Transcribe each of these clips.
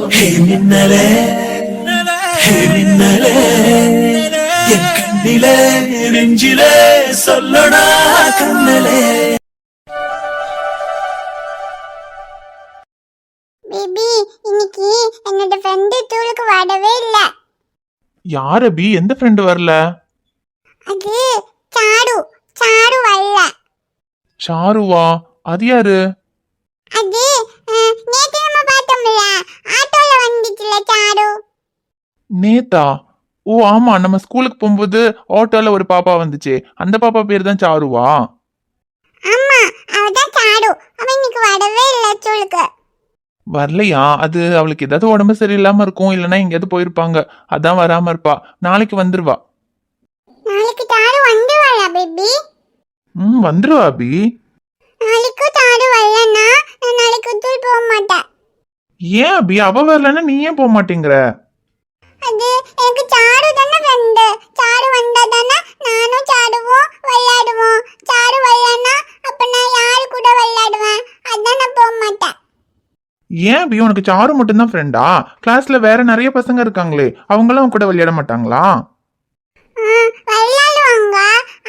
ஹே மின்னலே ஹே மின்னலே என் கண்ணிலே நெஞ்சிலே சொல்லடா கண்ணலே. பேபி, இன்னைக்கு என்னோட ஃப்ரெண்டு ஸ்கூலுக்கு வரவே இல்ல. யார் அபி? எந்த ஃப்ரெண்டு வரல? அது சாரு. சாரு வரல. சாருவா? அது யாரு? அது நேத்து நம்ம பார்த்தோம்ல, ஆட்டோல வந்துச்சுல சாரு. நேத்தா? ஓ ஆமா, நம்ம ஸ்கூலுக்கு போகும்போது ஆட்டோல ஒரு பாப்பா வந்துச்சே, அந்த பாப்பா பேர் தான் சாருவா? ஆமா, அவதான் சாரு. அவன் இன்னைக்கு வரவே இல்ல ஸ்கூலுக்கு. வரலையா? அது அவளுக்கு ஏதாவது உடம்பு சரியில்லாம இருக்கும், இல்லைன்னா எங்கேயாவது போயிருப்பாங்க, அதான் வராம இருப்பா. நாளைக்கு வந்துருவா. நாளைக்கு சாரு வந்துருவாளா பேபி? வந்துருவா அபி. நாளைக்கு சாரு வரலன்னா நான் நாளைக்கு ஸ்கூல் போக மாட்டேன். ஏன் அபி? அவ வரலன்னா நீ ஏன் போக மாட்டேங்கிற? அது எனக்கு சாரு தானே ஃப்ரெண்டு. சாரு வந்தா தானே நானும் சாருவும் விளையாடுவோம். சாரு வரலன்னா அப்ப நான் யாரு கூட விளையாடுவேன்? அதான் நான் போக மாட்டேன். ஏன் அபி, உனக்கு சாரு மட்டும்தான் ஃப்ரெண்டா? கிளாஸ்ல வேற நிறைய பசங்க இருக்காங்களே, அவங்களும் அவன் கூட விளையாட மாட்டாங்களா? விளையாடுவாங்க,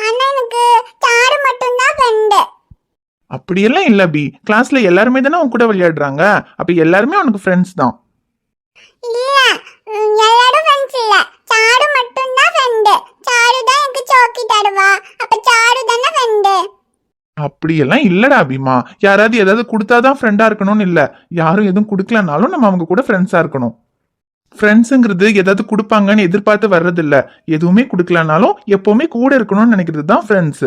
ஆனா எனக்கு சாரு மட்டும்தான் ஃப்ரெண்டு. அப்படியெல்லாம் இல்ல அபி, கிளாஸ்ல எல்லாருமே தானே அவன் கூட விளையாடுறாங்க, அப்ப எல்லாருமே அவனுக்கு ஃப்ரெண்ட்ஸ் தான். இல்ல, எல்லாரும் ஃப்ரெண்ட்ஸ் இல்ல, சாரு மட்டும்தான் ஃப்ரெண்டு. சாரு தான் எனக்கு சோக்கி தருவா, அப்ப சாரு தானே ஃப்ரெண்டு. அப்படியெல்லாம் இல்லடா அபிமா, யாராவது ஏதாவது கொடுத்தாதான் ஃப்ரெண்டா இருக்கணும்னு இல்ல, யாரும் எதுவும் கொடுக்கலனாலும் நம்ம அவங்க கூட ஃப்ரெண்ட்ஸா இருக்கணும். ஃப்ரெண்ட்ஸுங்கிறது ஏதாவது கொடுப்பாங்கன்னு எதிர்பார்த்து வர்றது இல்ல, எதுவுமே கொடுக்கலனாலும் எப்பவுமே கூட இருக்கணும்னு நினைக்கிறது தான் ஃப்ரெண்ட்ஸ்.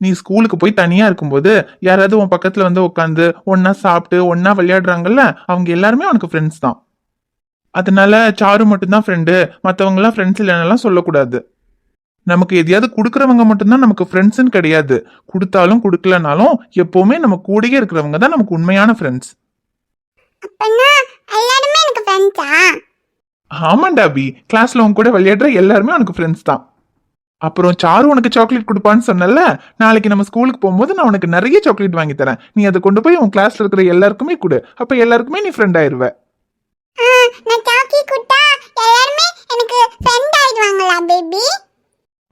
நீ ஸ்கூலுக்கு போய் தனியா இருக்கும்போது யாராவது உன் பக்கத்துல வந்து உட்காந்து ஒன்னா சாப்பிட்டு ஒன்னா விளையாடுறாங்கல்ல, அவங்க எல்லாருமே உனக்கு ஃப்ரெண்ட்ஸ் தான். அதனால சாரு மட்டும்தான் ஃப்ரெண்டு, மற்றவங்க எல்லாம் ஃப்ரெண்ட்ஸ் இல்லைன்னெல்லாம் சொல்லக்கூடாது. நமக்கு எதையாவது கொடுக்கறவங்க மட்டும்தான் நமக்கு ஃப்ரெண்ட்ஸ்ன்னு கிடையாது, கொடுத்தாலும் கொடுக்கலனாலும் எப்பவுமே நம்ம கூடயே இருக்கிறவங்க தான் நமக்கு உண்மையான ஃப்ரெண்ட்ஸ். அப்பனா எல்லாரும் எனக்கு ஃப்ரெண்ட்ஸா? ஆமாண்டா அபி, கிளாஸ்ல உன் கூட விளையாடுற எல்லாருமே உனக்கு ஃப்ரெண்ட்ஸ் தான். அப்புறம் சாரு உனக்கு சாக்லேட் கொடுப்பான்னு சொன்னல, நாளைக்கு நம்ம ஸ்கூலுக்கு போகும்போது நான் உனக்கு நிறைய சாக்லேட் வாங்கி தரேன், நீ அதை கொண்டு போய் உன் கிளாஸ்ல இருக்கிற எல்லாருக்குமே கொடு, அப்ப எல்லாருக்குமே நீ ஃப்ரெண்ட் ஆயிருவ. நான் சாக்லேட் கொடுத்தா எல்லாரும் எனக்கு ஃப்ரெண்ட் ஆயிடுவாங்களா பேபி?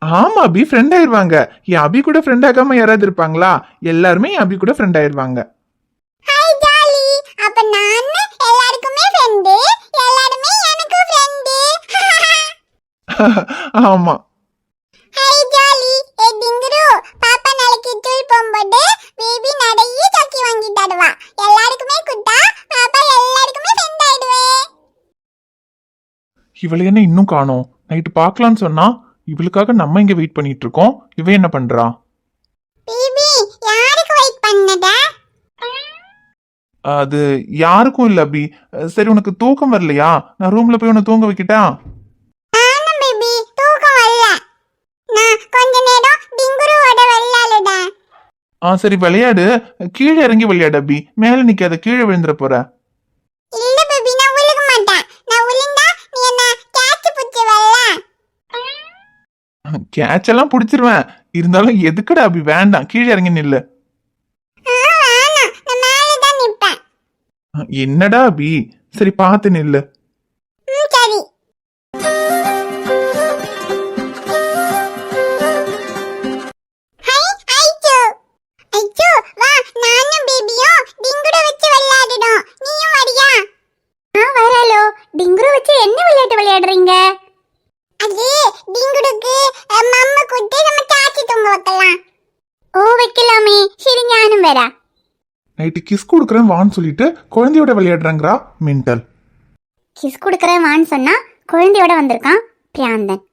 ஆமா அபி, ஃப்ரெண்ட் ஆயிருவாங்க. என் அபி கூட ஃப்ரெண்ட் ஆகாம யாராவது இருப்பாங்களா? எல்லாருமே என் அபி கூட ஃப்ரெண்ட் ஆயிருவாங்க. ஹாய் ஜாலி, அப்ப நான் எல்லாருக்குமே ஃப்ரெண்ட், எல்லாரும் எனக்கு ஃப்ரெண்ட். ஆமா. ஹாய் ஜாலி, ஏ டிங்குரு, பாப்பா நாளைக்கு ஸ்கூல் போகும்போது பேபி நிறைய சாக்கி வாங்கி தருவா. எல்லாருக்குமே கொடுத்தா பாப்பா எல்லாருக்குமே ஃப்ரெண்ட் ஆயிடுவேன். இவளை என்ன இன்னும் காணோம்? நைட்டு பார்க்கலான்னு சொன்னா, இவளுக்காக நம்ம இங்க வெயிட் பண்ணிட்டு இருக்கோம், இவ என்ன பண்றா? பேபி, யாருக்கு வெயிட் பண்ணத? அது யாருக்கும் இல்ல அபி. சரி, உனக்கு தூக்கம் வரலையா? நான் ரூம்ல போய் உன்னை தூங்க வைக்கிட்டா? நானும் பேபி தூக்கம் வரல, நான் கொஞ்ச நேரம் டிங்குருவோட விளையாடுறேன். சரி விளையாடு, கீழே இறங்கி விளையாடு அபி, மேல நிக்காத, கீழே விழுந்துற போற. இல்ல பேபி, நான் விழுக மாட்டேன். நான் விழுந்தா நீ என்ன கேட்ச் பிடிச்சிவல்ல. கேட்ச் எல்லாம் புடிச்சிருவேன், இருந்தாலும் எதுக்குடா அபி? வேண்டாம், கீழே இறங்கி நில்லு. வேணாம், நான் மேல தான் நிப்பேன். என்னடா அபி? சரி பார்த்து நில்லு. சரி. ஹாய் ஐச்சு. ஐச்சு வா, நானும் பேபியும் டிங்குரு வச்சு விளையாடுறோம், நீயும் வரியா? வரலோ. டிங்குரு வச்சு என்ன விளையாட்டு விளையாடுறீங்க? அது டிங்குருக்கு மம்ம கூட்டி நம்ம சாச்சி தூங்க வைக்கலாம். ஓ வைக்கலாமே, சரி ஞானும் வரா. நைட்டு கிஸ் கொடுக்குறேன் வான்னு சொல்லிட்டு குழந்தையோட விளையாடுறாங்கறா மென்டல். கிஸ் கொடுக்கறேன் வான்னு சொன்னா குழந்தையோட வந்திருக்கான் பிராந்தன்.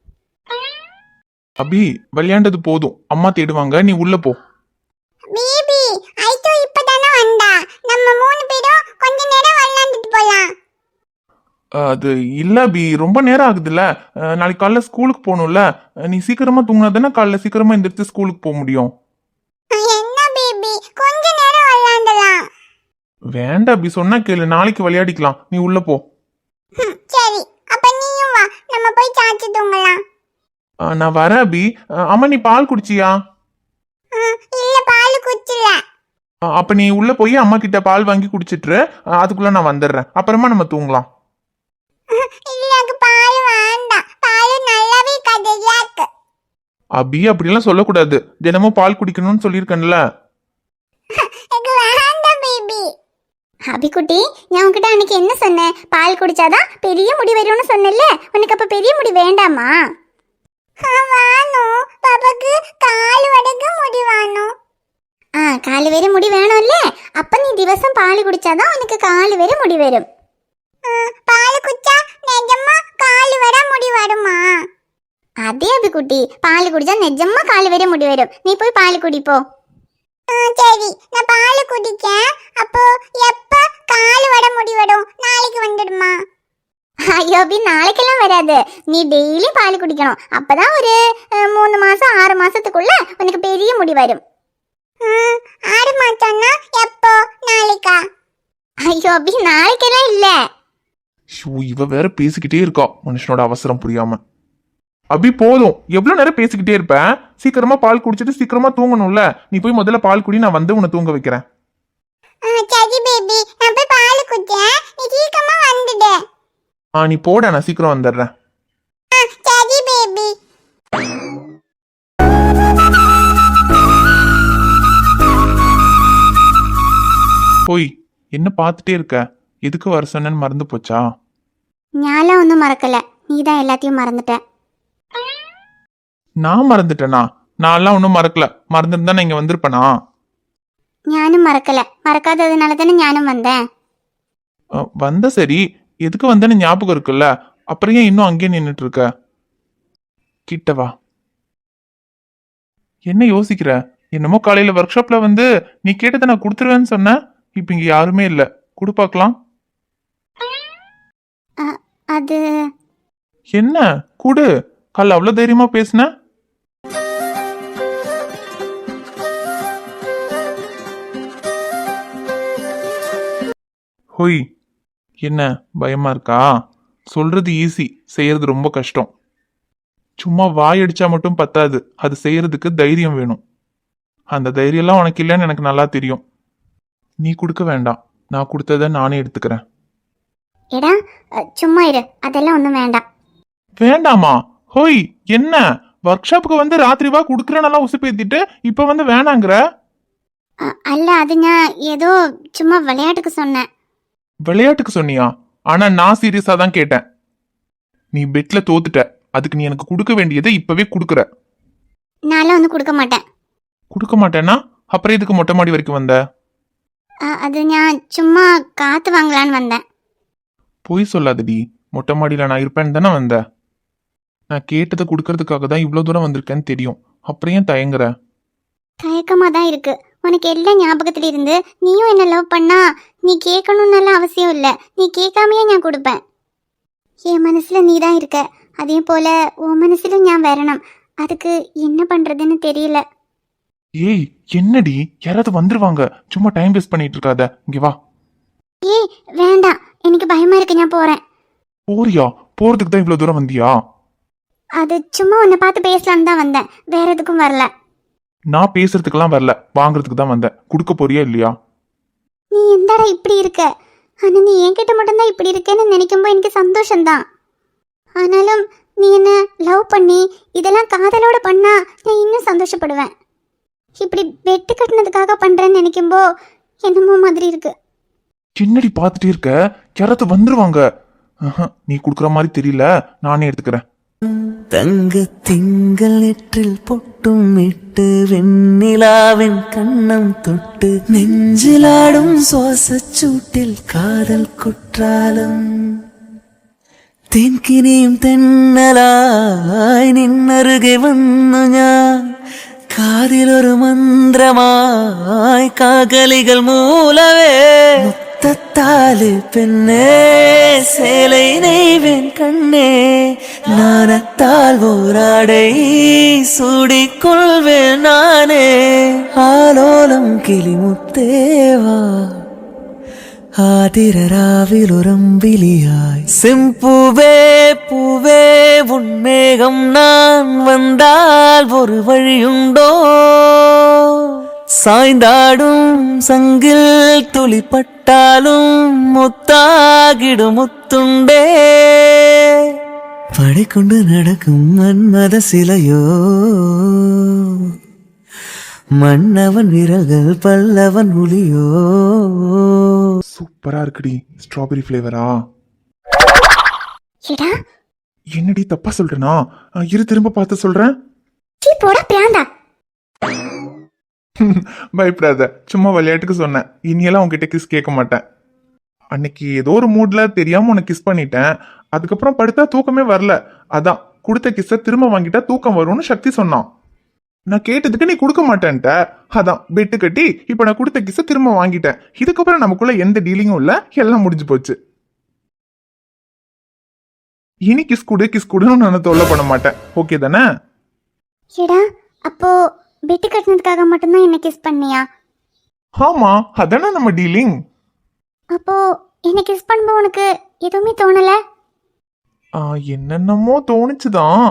அபி, விளையாண்டது போதும், அம்மா தேடுவாங்க, நீ உள்ள போ. பேபி, ஐட்டோ இப்பதானே வந்தா, நம்ம மூணு பேரும் கொஞ்ச நேரம் விளையாண்டுட்டு போலாம். அது இல்ல அபி, ரொம்ப நேரம் ஆகுதுல்ல, நாளைக்கு காலைல ஸ்கூலுக்கு போகணும்ல, நீ சீக்கிரமா தூங்கினா தானே காலைல சீக்கிரமா எந்திரிச்சு ஸ்கூலுக்கு போக முடியும். என்ன பேபி, கொஞ்ச நேரம் விளையாண்டலாம். வேண்டாம் அபி, சொன்னா கேளு, நாளைக்கு விளையாடிக்கலாம், நீ உள்ள போ. சரி, அப்ப நீயும் வா, நம்ம போய் சாச்சி தூங்கலாம். நான் வரேன் அபி. அம்மா, நீ பால் குடிச்சியா? இல்ல, பால் குடிச்சல. அப்ப நீ உள்ள போய் அம்மா கிட்ட பால் வாங்கி குடிச்சிட்டு அதுக்குள்ள நான் வந்துடுறேன். அப்புறமா நம்ம தூங்கலாம். இல்ல எனக்கு பால் வேண்டாம். பால் நல்லாவே கதையா இருக்கு. அபி அப்படிலாம் சொல்லக்கூடாது. தினமும் பால் குடிக்கணும்னு சொல்லியிருக்கேன்ல. எனக்கு வேண்டாம் பேபி. அபிக்குட்டி, நான் உன்கிட்ட அன்னைக்கு என்ன சொன்னேன்? பால் குடிச்சாதான் பெரிய முடி வரும்னு சொன்னேன்ல. உனக்கு அப்ப பெரிய முடி வேண்டாமா? வேணும். பாப்பாக்கு கால் வடக்கு முடி வேணும். கால் வேற முடி வேணும்ல. அப்ப நீ திவசம் பால் குடிச்சாதான் உனக்கு கால் வேற முடி வரும். பால் குடிச்சா நிஜமா கால் வர முடி வருமா? அதே அபிக்குட்டி, பால் குடிச்சா நிஜமா கால் வேற முடி வரும். நீ போய் பால் குடிப்போ. சரி, நான் பால் குடிக்கேன். அப்போ எப்ப கால் வட முடி வரும்? நாளைக்கு வந்துடுமா? ஐயோ அபி, நாளைக்கெல்லாம் வராது. நீ டெய்லி பால் குடிக்கணும். அப்பதான் ஒரு 3 மாசம் 6 மாசத்துக்குள்ள உனக்கு பெரிய முடி வரும். 6 மாசம்னா எப்போ? நாளைக்கா? ஐயோ அபி, நாளைக்கெல்லாம் இல்ல. இவ வேற பேசிக்கிட்டே இருக்கா, மனுஷனோட அவசரம் புரியாம. அபி போதும், எவ்வளவு நேரம் பேசிக்கிட்டே இருப்ப? சீக்கிரமா பால் குடிச்சிட்டு சீக்கிரமா தூங்கணும்ல. நீ போய் முதல்ல பால் குடி, நான் வந்து உன்னை தூங்க வைக்கிறேன். சரி பேபி, நான் போய் பால் குடிச்சேன். நீ சீக்கிரமா வந்துடு. நீ போட, நான் சீக்கிரம் வந்துடுறேன். சரி பேபி. போய் என்ன பார்த்துட்டே இருக்க? எதுக்கு வர சொன்னேன்னு மறந்து போச்சா? ஞாலாம் ஒன்றும் மறக்கல. நீ தான் எல்லாத்தையும் மறந்துட்ட. நான் மறந்துட்டேனா? நான்லாம் ஒன்றும் மறக்கல. மறந்துருந்தா நான் இங்க வந்திருப்பேனா? ஞானும் மறக்கல. மறக்காததுனால தானே ஞானும் வந்தேன். வந்த சரி, எதுக்கு வந்தேன்னு ஞாபகம் இருக்குல்ல. அப்புறம் ஏன் இன்னும் அங்கேயே நின்றுட்டு இருக்க? கிட்ட வா. என்ன யோசிக்கிற? என்னமோ காலையில ஒர்க் ஷாப்ல வந்து நீ கேட்டதை நான் கொடுத்துருவேன்னு சொன்ன. இப்ப இங்க யாருமே இல்ல. குடு பார்க்கலாம். அது என்ன குடு? காலைல அவ்வளவு தைரியமா பேசுன. ஹோய், என்ன பயமா இருக்கா? சொல்றது ஈஸி, செய்யறது ரொம்ப கஷ்டம். சும்மா வாய் அடிச்சா மட்டும் பத்தாது, அது செய்யறதுக்கு தைரியம் வேணும். அந்த தைரியம்லாம் உனக்கு இல்லைன்னு எனக்கு நல்லா தெரியும். நீ கொடுக்க வேண்டாம், நான் கொடுத்தத நானே எடுத்துக்கிறேன். எடா சும்மா இரு. அதெல்லாம் ஒன்றும் வேண்டாம். வேண்டாமா? ஹோய், என்ன ஒர்க் ஷாப்புக்கு வந்து ராத்திரிவா குடுக்கறனெல்லாம் உசுப்பேத்திட்டு இப்ப வந்து வேணாங்கிற? அல்ல, அது நான் ஏதோ சும்மா விளையாட்டுக்கு சொன்னேன். விளையாட்டுக்கு சொன்னியா? ஆனா நான் சீரியஸா தான் கேட்டேன். நீ பெட்ல தோத்துட்ட, அதுக்கு நீ எனக்கு கொடுக்க வேண்டியதை இப்பவே கொடுக்குற. நான்லாம் ஒன்றும் கொடுக்க மாட்டேன். கொடுக்க மாட்டேன்னா அப்புறம் எதுக்கு மொட்டை மாடி வரைக்கும் வந்த? அது நான் சும்மா காத்து வாங்கலான்னு வந்தேன். பொய் சொல்லாதடி. மொட்டை மாடியில நான் இருப்பேன்னு தானே வந்த. நான் கேட்டதை கொடுக்கறதுக்காக தான் இவ்வளவு தூரம் வந்திருக்கேன்னு தெரியும். அப்புறம் ஏன் தயங்குற? தயக்கமா தான் இருக்கு. உனக்கு எல்லாம் ஞாபகத்துல இருந்து நீயும் என்ன லவ் பண்ணா நீ கேட்கணும்னு அவசியம் இல்லை. நீ கேட்காமையே நான் கொடுப்பேன். என் மனசுல நீ தான் இருக்க. அதே போல உன் மனசுல நான் வரணும். அதுக்கு என்ன பண்றதுன்னு தெரியல. ஏய், என்னடி? யாராவது வந்துருவாங்க. சும்மா டைம் வேஸ்ட் பண்ணிட்டு இருக்காத. இங்க வா. ஏய் வேண்டாம், எனக்கு பயமா இருக்கு. நான் போறேன். போறியா? போறதுக்கு தான் இவ்வளவு தூரம் வந்தியா? அது சும்மா உன்னை பார்த்து பேசலான்னு தான் வந்தேன். வேற எதுக்கும் வரல. நான் பேசுறதுக்கெல்லாம் வரல, வாங்குறதுக்கு தான் வந்தேன். கொடுக்க போறியா இல்லையா? நீ எந்தடா இப்படி இருக்க? ஆனா நீ என்கிட்ட மட்டும்தான் இப்படி இருக்கேன்னு நினைக்கும்போது எனக்கு சந்தோஷம்தான். ஆனாலும் நீ என்ன லவ் பண்ணி இதெல்லாம் காதலோட பண்ணா நான் இன்னும் சந்தோஷப்படுவேன். இப்படி வெட்டு கட்டினதுக்காக பண்றேன்னு நினைக்கும்போ என்னமோ மாதிரி இருக்கு. சின்னடி பார்த்துட்டே இருக்க, யாராவது வந்துருவாங்க. நீ குடுக்கற மாதிரி தெரியல, நானே எடுத்துக்கிறேன். தங்க திங்கள் நெற்றில் பொட்டும் இட்டு வெண்ணிலாவின் கண்ணம் தொட்டு நெஞ்சிலாடும் சுவாசச் சூட்டில் காதல் குற்றாலம் തെൻകിനിയും തെന്നലായി നിന്നരുകെ വന്നു ഞാൻ കാതിലൊരു മന്ത്രമായി കാകലികൾ മൂലവേ മുത്തത്താല് പെണ്ണേ சேலை நெய்வேன் கண்ணே நாணத்தால் ஓராடை சூடிக்கொள்வேன் நானே ஆலோலம் கிளிமுத்தேவா ஆதிரராவிலுரம்பிலியாய் செம்பூவே பூவே உன்மேகம் நான் வந்தால் ஒரு வழியுண்டோ சாய்ந்தாடும் சங்கில் துளிப்பட்டாலும் முத்தாகிடும் முத்துண்டே படைக்கொண்டு நடக்கும் மன்மத சிலையோ மன்னவன் விரல்கள் பல்லவன் ஒளியோ. சூப்பரா இருக்குடி. ஸ்ட்ராபெரி ஃபிளேவரா? எடா என்னடி தப்பா சொல்றேனா? இரு திரும்ப பார்த்து சொல்றேன். சீ போடா பிராந்தா. பயப்படாத, சும்மா விளையாட்டுக்கு சொன்னேன். இனியெல்லாம் உன்கிட்ட கிஸ் கேட்க மாட்டேன். அன்னைக்கு ஏதோ ஒரு மூட்ல தெரியாம உனக்கு கிஸ் பண்ணிட்டேன். அதுக்கப்புறம் படுத்தா தூக்கமே வரல. அதான் கொடுத்த கிஸ்ஸ திரும்ப வாங்கிட்டா தூக்கம் வரும்னு சக்தி சொன்னான். நான் கேட்டதுக்கு நீ கொடுக்க மாட்டேன்ட்ட. அதான் பெட்டு கட்டி இப்ப நான் கொடுத்த கிஸ்ஸ திரும்ப வாங்கிட்டேன். இதுக்கப்புறம் நமக்குள்ள எந்த டீலிங்கும் இல்ல, எல்லாம் முடிஞ்சு போச்சு. இனி கிஸ் குடுன்னு நான் தொல்லை பண்ண மாட்டேன். ஓகே தானே? எடா அப்போ பெட்டு கட்டினதுக்காக மட்டும்தான் என்ன கிஸ் பண்ணியா? ஆமா, அதானே நம்ம டீலிங். அப்போ என்ன கிஸ் பண்ணும்போது உனக்கு எதுவுமே தோணல? என்னென்னமோ தோணுச்சுதான்.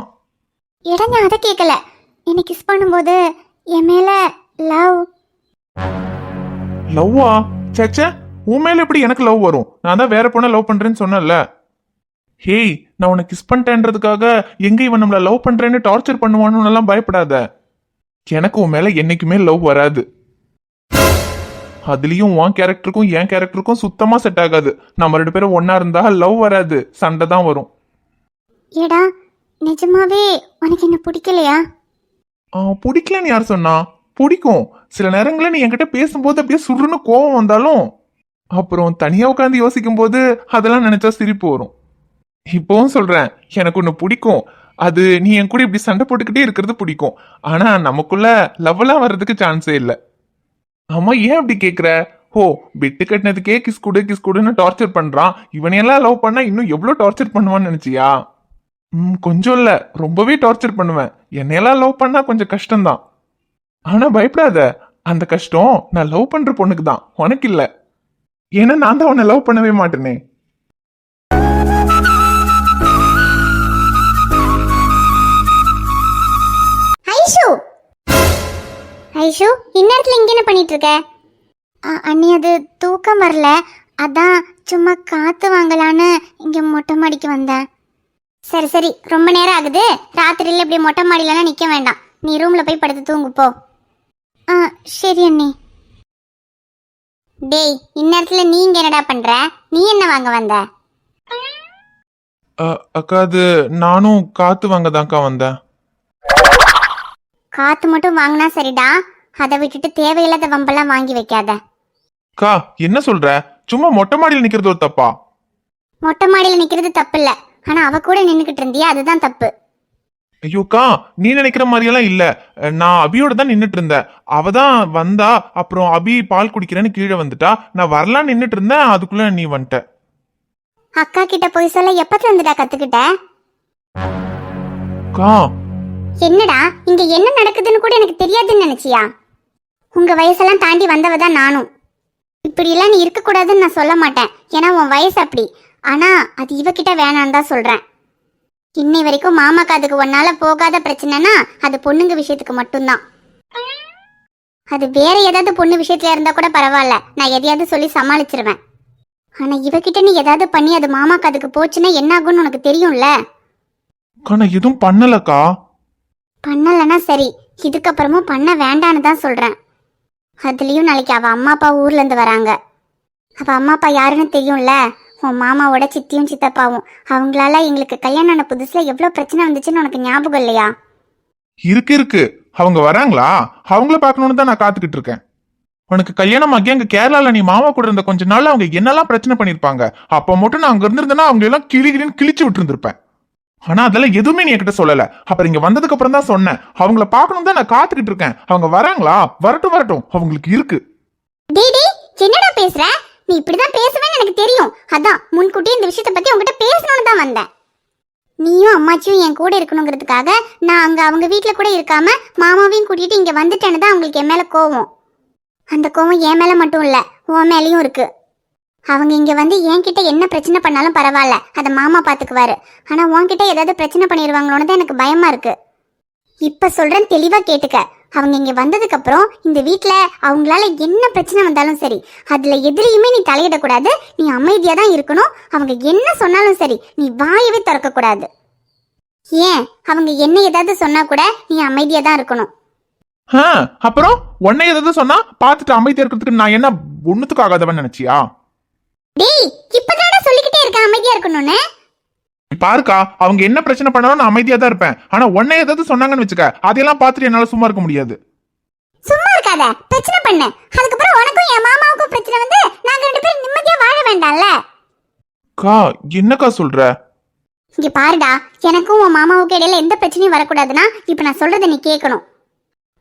எடா நான் அதை கேட்கல. என்ன கிஸ் பண்ணும்போது என் மேல லவ். லவ்வா? சேச்சே, உன் மேல எப்படி எனக்கு லவ் வரும்? நான் தான் வேற பொண்ணை லவ் பண்றேன்னு சொன்னேன்ல. ஹேய், நான் உன்னை கிஸ் பண்ணிட்டேன்றதுக்காக எங்க இவன் நம்மள லவ் பண்றேன்னு டார்ச்சர் பண்ணுவான்னு எல்லாம் பயப்படாத. எனக்கு உன் மேல என்னைக்குமே லவ் வராது. அதுலயும் உன் கேரக்டருக்கும் என் கேரக்டருக்கும் சுத்தமா செட் ஆகாது. நம்ம 2 பேரும் ஒன்னா இருந்தா லவ் வராது, சண்டை தான் வரும். ஏடா நிஜமாவே உனக்கு என்ன பிடிக்கலையா? பிடிக்கலன்னு யார் சொன்னா? பிடிக்கும். சில நேரங்களில் நீ என்கிட்ட பேசும்போது அப்படியே சுருன்னு கோவம் வந்தாலும் அப்புறம் தனியா உட்காந்து யோசிக்கும் போது அதெல்லாம் நினைச்சா சிரிப்பு வரும். இப்பவும் சொல்றேன், எனக்கு ஒன்று பிடிக்கும். அது நீ என் கூட இப்படி சண்டை போட்டுக்கிட்டே இருக்கிறது பிடிக்கும். ஆனா நமக்குள்ள லவ்லாம் வர்றதுக்கு சான்ஸே இல்லை. ஆமா, ஏன் அப்படி கேக்குற? ஓ, பெட்டு கட்டினதுக்கே கிஸ் குடுன்னு டார்ச்சர் பண்றான். இவனையெல்லாம் லவ் பண்ணா இன்னும் எவ்வளவு டார்ச்சர் பண்ணுவான்னு நினைச்சியா? கொஞ்சம் இல்ல, ரொம்பவே டார்ச்சர் பண்ணுவேன். என்னையெல்லாம் லவ் பண்ணா கொஞ்சம் கஷ்டம்தான். ஆனா பயப்படாத, அந்த கஷ்டம் நான் லவ் பண்ற பொண்ணுக்கு தான், உனக்கு இல்ல. ஏன்னா நான் தான் உன்னை லவ் பண்ணவே மாட்டேனே. ஐஷு, ஐஷு இந்நேரத்துல இங்க என்ன பண்ணிட்டு இருக்க? அண்ணி அது தூக்கம் வரல, அதான் சும்மா காத்து வாங்கலான்னு இங்க மொட்டை மாடிக்கு வந்தேன். சரி சரி, ரொம்ப நேரம் ஆகுது. ராத்திரியில் இப்படி மொட்டை மாடியிலலாம் நிற்க வேண்டாம். நீ ரூமில் போய் படுத்து தூங்கு போ. சரி அண்ணி. டேய், இந்நேரத்தில் நீ இங்கே என்னடா பண்ணுற? நீ என்ன வாங்க வந்த? அக்கா, அது நானும் காத்து வாங்க தான்க்கா வந்தேன். காத்து மட்டும் வாங்கினா சரிடா, அதை விட்டுட்டு தேவையில்லாத வம்பெல்லாம் வாங்கி வைக்காத. அக்கா என்ன சொல்ற? சும்மா மொட்டை மாடியில் நிக்கிறது ஒரு தப்பா? மொட்டை மாடியில் நிற்கிறது தப்பு இல்லை, ஆனா அவ கூட நின்னுக்கிட்டு இருந்தியா, அதுதான் தப்பு. ஐயோக்கா, நீ நினைக்கிற மாதிரியெல்லாம் இல்ல. நான் அபியோட தான் நின்னுட்டு இருந்தேன். அவ தான் வந்தா, அப்புறம் அபி பால் குடிக்கிறேன்னு கீழே வந்துட்டா. நான் வரலாம் நின்னுட்டு இருந்தேன், அதுக்குள்ள நீ வந்துட்ட. அக்கா கிட்ட போய் சொல்ல எப்பத்துல இருந்துடா கத்துக்கிட்ட? என்னடா இங்க என்ன நடக்குதுன்னு கூட எனக்கு தெரியாதுன்னு நினைச்சியா? உங்க வயசெல்லாம் தாண்டி வந்தவதான் நானும். இப்படி எல்லாம் நீ இருக்க கூடாதுன்னு நான் சொல்ல மாட்டேன், ஏன்னா உன் வயசு அப்படி. ஆனா அது இவகிட்ட வேணான்னு தான் சொல்றேன். இன்னை வரைக்கும் மாமாக்கு அதுக்கு ஒன்னால போகாத பிரச்சனைனா அது பொண்ணுங்க விஷயத்துக்கு மட்டும்தான். அது வேற ஏதாவது பொண்ணு விஷயத்துல இருந்தா கூட பரவாயில்ல, நான் எதையாவது சொல்லி சமாளிச்சிருவேன். ஆனா இவகிட்ட நீ ஏதாவது பண்ணி அது மாமாக்கு அதுக்கு போச்சுன்னா என்ன ஆகும்னு உனக்கு தெரியும்ல. எதுவும் பண்ணலக்கா. பண்ணலன்னா சரி, இதுக்கப்புறமும் பண்ண வேண்டான்னு தான் சொல்றேன். அதுலயும் நாளைக்கு அவ அம்மா அப்பா ஊர்ல இருந்து வராங்க. அவ அம்மா அப்பா யாருன்னு தெரியும்ல, உன் மாமாவோட சித்தியும் சித்தப்பாவும். அவங்களால எங்களுக்கு கல்யாணம் ஆன புதுசுல எவ்வளவு பிரச்சனை வந்துச்சுன்னு உனக்கு ஞாபகம் இல்லையா? இருக்கு. அவங்க வராங்களா? அவங்கள பாக்கணும்னு தான் நான் காத்துக்கிட்டு இருக்கேன். உனக்கு கல்யாணம் ஆகி அங்க கேரளால நீ மாமா கூட இருந்த கொஞ்ச நாள் அவங்க என்னெல்லாம் பிரச்சனை பண்ணிருப்பாங்க. அப்ப மட்டும் நான் அங்க இருந்திருந்தேன்னா அவங்க எல்லாம் கிளிகிளின்னு கிழிச்சு விட்டு இருந்திருப்பேன். ஆனா அதெல்லாம் எதுவுமே நீ என்கிட்ட சொல்லல. அப்புறம் இங்க வந்ததுக்கு அப்புறம் தான் சொன்னேன். அவங்கள பாக்கணும் தான் நான் காத்துக்கிட்டு இருக்கேன். அவங்க வராங்களா? வரட்டும், அவங்களுக்கு இருக்கு. என்னடா பேசுற? நீ இப்படிதான் பேசுவேன்னு எனக்கு தெரியும். அதான் முன்கூட்டியே இந்த விஷயத்தை பத்தி உங்ககிட்ட பேசணும்னு தான் வந்தேன். நீயும் அம்மாச்சியும் என் கூட இருக்கணுங்கிறதுக்காக நான் அங்க அவங்க வீட்டுல கூட இருக்காம மாமாவையும் கூட்டிட்டு இங்க வந்துட்டேன்னு தான் அவங்களுக்கு என் மேல கோவம். அந்த கோவம் என் மேல மட்டும் இல்ல, உன் மேலயும் இருக்கு. அவங்க இங்க வந்து என்கிட்ட என்ன பிரச்சனை பண்ணாலும் பரவாயில்ல, அதை மாமா பாத்துக்குவாரு. ஆனா உன்கிட்ட ஏதாவது பிரச்சனை பண்ணிடுவாங்களோன்னு தான் எனக்கு பயமா இருக்கு. இப்ப சொல்றேன், தெளிவா கேட்டுக்க. அவங்க இங்க வந்ததுக்கு அப்புறம் இந்த வீட்ல அவங்களால என்ன பிரச்சனை வந்தாலும் சரி அதுல எதிரையுமே நீ தலையிடக்கூடாது. நீ அமைதியா தான் இருக்கணும். அவங்க என்ன சொன்னாலும் சரி நீ வாயவே திறக்க கூடாது. ஏன் அவங்க என்ன ஏதாவது சொன்னா கூட நீ அமைதியா தான் இருக்கணும். அப்புறம் உன்னை ஏதாவது சொன்னா பார்த்துட்டு அமைதியா இருக்கிறதுக்கு நான் என்ன ஒண்ணுத்துக்கு ஆகாதவன் நினைச்சியா? டேய் இப்பதானே சொல்லிக்கிட்டே இருக்க அமைதியா இருக்கணும்னு. பாருக்கா, அவங்க என்ன பிரச்சனை பண்ணாலும் நான் அமைதியா தான் இருப்பேன். ஆனா உன்னை ஏதாவது சொன்னாங்கன்னு வச்சுக்க, அதையெல்லாம் பார்த்துட்டு என்னால சும்மா இருக்க முடியாது. சும்மா இருக்காத, பிரச்சனை பண்ணு. அதுக்கப்புறம் உனக்கும் என் மாமாவுக்கும் பிரச்சனை வந்து நாங்க 2 பேரும் நிம்மதியா வாழ வேண்டாம்ல. கா, என்னக்கா சொல்ற? இங்க பாருடா, எனக்கும் உன் மாமாவுக்கு இடையில எந்த பிரச்சனையும் வரக்கூடாதுன்னா இப்ப நான் சொல்றதை நீ கேட்கணும்.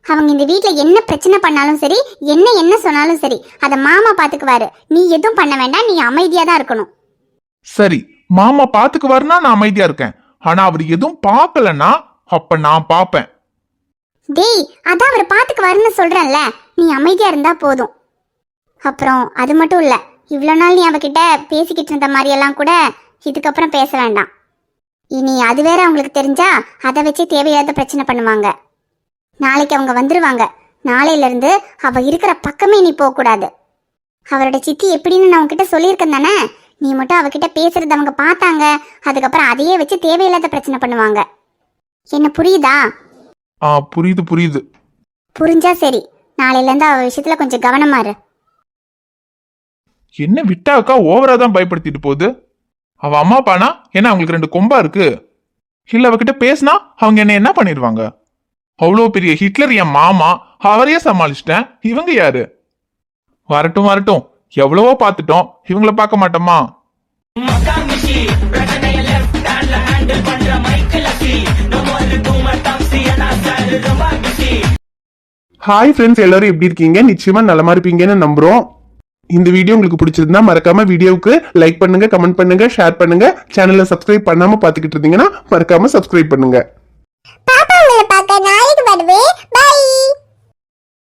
அவங்க இந்த வீட்ல என்ன பிரச்சனை பண்ணாலும் சரி என்ன சொன்னாலும் சரி அத மாமா பாத்துக்குவாரு. நீ எதுவும் பண்ண வேண்டாம். நீ அமைதியா தான் இருக்கணும். சரி, மாமா பாத்துக்குவாருன்னா நான் அமைதியா இருக்கேன். ஆனா அவர் எதுவும் பார்க்கலன்னா அப்ப நான் பாப்பேன். டேய் அதான் அவர் பாத்துக்குவாருன்னு சொல்றேன்ல, நீ அமைதியா இருந்தா போதும். அப்புறம் அது மட்டும் இல்ல, இவ்வளவு நாள் நீ அவகிட்ட பேசிக்கிட்டு இருந்த மாதிரி எல்லாம் கூட இதுக்கப்புறம் பேச வேண்டாம். இனி அது வேற அவங்களுக்கு தெரிஞ்சா அதை வச்சு தேவையில்லாத பிரச்சனை பண்ணுவாங்க. நாளைக்கு அவங்க வந்துருவாங்க. நாளையில இருந்து அவ இருக்கிற பக்கமே நீ போக கூடாது. அவரோட சித்தி எப்படின்னு நான் உங்ககிட்ட சொல்லியிருக்கேன் தானே. நீ மட்டும் அவகிட்ட பேசுறது அவங்க பார்த்தாங்க, அதுக்கப்புறம் அதையே வச்சு தேவையில்லாத பிரச்சனை பண்ணுவாங்க. என்ன புரியுதா? புரியுது புரியுது. புரிஞ்சா சரி, நாளையில இருந்து அவ விஷயத்துல கொஞ்சம் கவனமா இரு. என்ன விட்டாக்கா ஓவரா தான் பயப்படுத்திட்டு போகுது. அவ அம்மா அப்பானா என்ன அவங்களுக்கு 2 கொம்பா இருக்கு? இல்ல அவகிட்ட பேசினா அவங்க என்ன பண்ணிடுவாங்க? அவ்வளோ பெரிய ஹிட்லர் என் மாமா, அவரையே சமாளிச்சிட்டேன். இவங்க யாரு? வரட்டும் வரட்டும், எவ்வளவோ பார்த்துட்டோம், இவங்கள பார்க்க மாட்டோமா? ஹாய் ஃப்ரெண்ட்ஸ், எல்லாரும் எப்படி இருக்கீங்க? நிச்சயமா நலமா இருப்பீங்கன்னு நம்புறோம். இந்த வீடியோ உங்களுக்கு பிடிச்சிருந்தா மறக்காம வீடியோவுக்கு லைக் பண்ணுங்க, கமெண்ட் பண்ணுங்க, ஷேர் பண்ணுங்க. சேனலை சப்ஸ்கிரைப் பண்ணாம பாத்துக்கிட்டு இருந்தீங்கன்னா மறக்காம சப்ஸ்கிரைப் பண்ணுங்க. பாப்பா உங்களை பார்க்க நாளைக்கு வருவேன். பை.